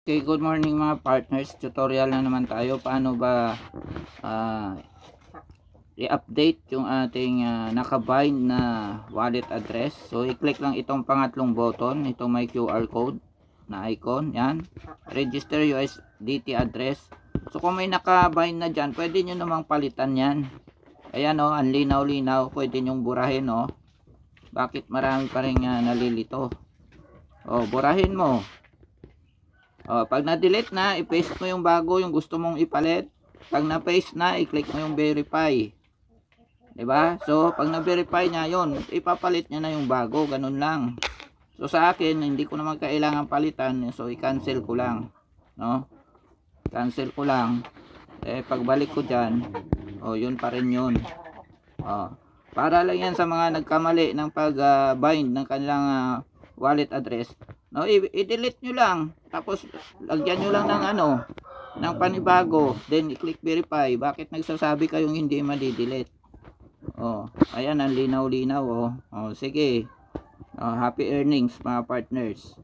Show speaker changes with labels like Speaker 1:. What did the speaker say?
Speaker 1: Okay, good morning mga partners. Tutorial na naman tayo paano ba i-update yung ating nakabind na wallet address. So i-click lang itong pangatlong button, itong may QR code na icon, yan. Register USDT address. So kung may nakabind na dyan, pwede nyo namang palitan yan. Ayan o, ang linaw-linaw, pwede nyong burahin o. Bakit marami pa rin nalilito? O, burahin mo. Pag na-delete na, i-paste mo yung bago, yung gusto mong ipalit. Pag na-paste na, i-click mo yung verify. 'Di ba? So, pag na-verify niya 'yon, ipapalit niya na yung bago, ganun lang. So, sa akin, hindi ko naman kailangan palitan, so i-cancel ko lang, no? Cancel ko lang. Pagbalik ko diyan, yun pa rin 'yun. Para lang 'yan sa mga nagkamali ng pag-bind ng kanilang wallet address. No, i-delete nyo lang. Tapos lagyan nyo lang ng panibago, then i-click verify. Bakit nagsasabi kayong hindi ma-delete? Ayan, ang linaw-linaw. Sige. Happy earnings mga partners.